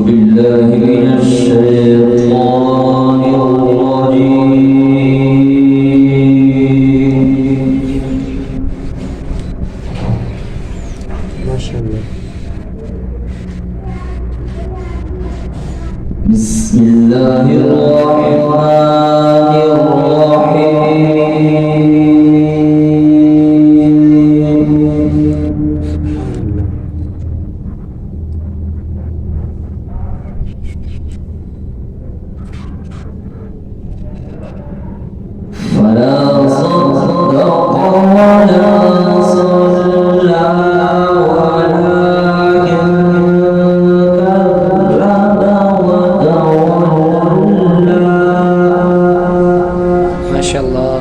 بالله من الشيطان الرجيم. ما شاء الله. بسم الله الرحمن الرحيم. فلا صدق ولا صلى ولكن كذب وتولى. ما شاء الله.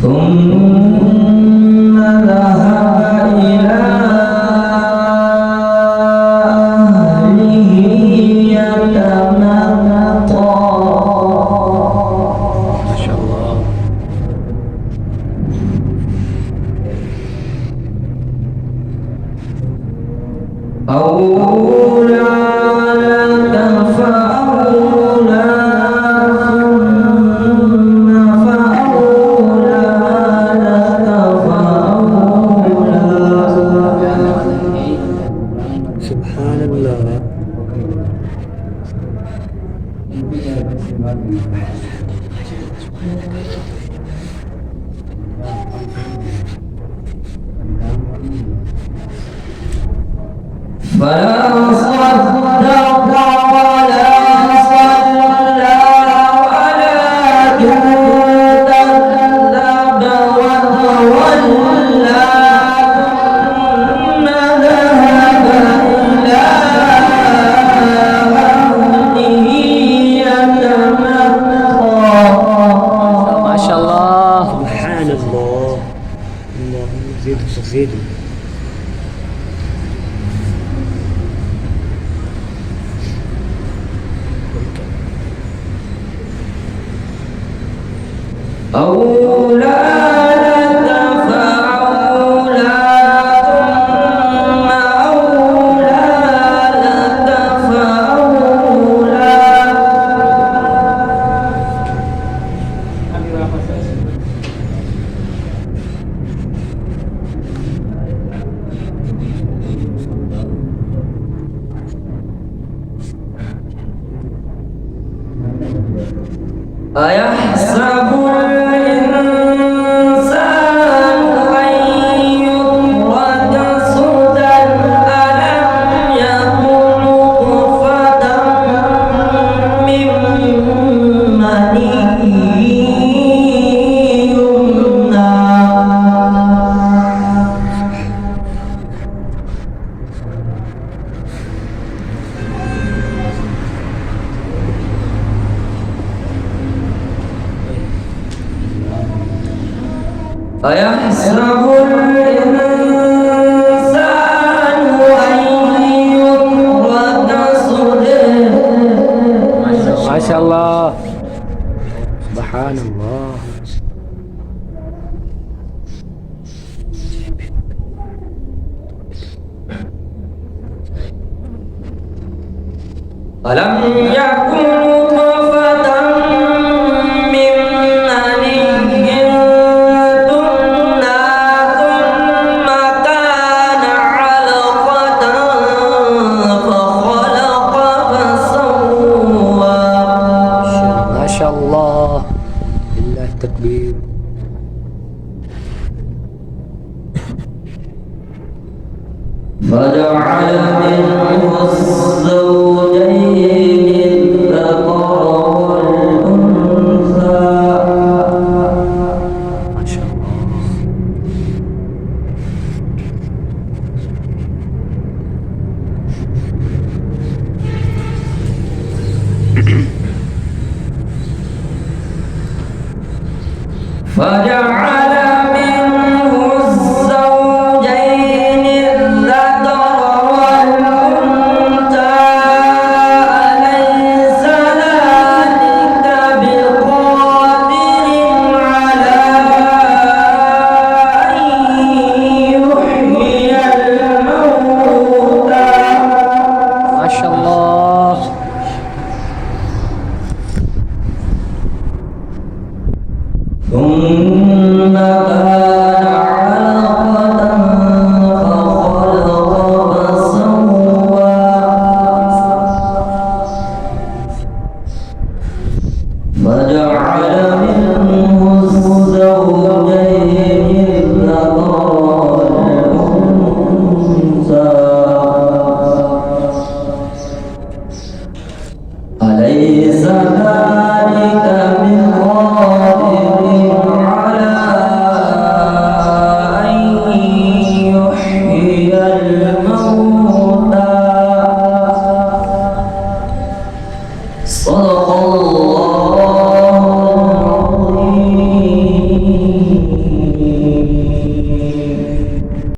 ثم ذهب إلى أهله يتمطى. ما شاء الله. أولى لك فأولى ثم فأولى لك فأولى. سبحان الله. فلا صدق ولا صلى ولكن كذب وتولى. ثم ذهب إلى أهله يتمطى. ما شاء الله. سبحان الله. اللهم زد وزد. أولى لك فأولى ثم أولى لك فأولى. أيحسب الإنسان أن يترك سدى ألم يكن نطفة من مني يمنى. أيحسب الإنسان أن يترك سدى. ما شاء الله. سبحان الله. ألم يكن نطفة من مني تمنى ثم كان علقة فخلق فسوى. ما شاء الله. لله التكبير. فجعل منه الزوجين الذكر والأنثى. ما شاء الله. فجعل منه الزوجين الذكر والأنثى. أليس ذلك بقادر على ثم كان علقة فخلق فسوى فجعل منه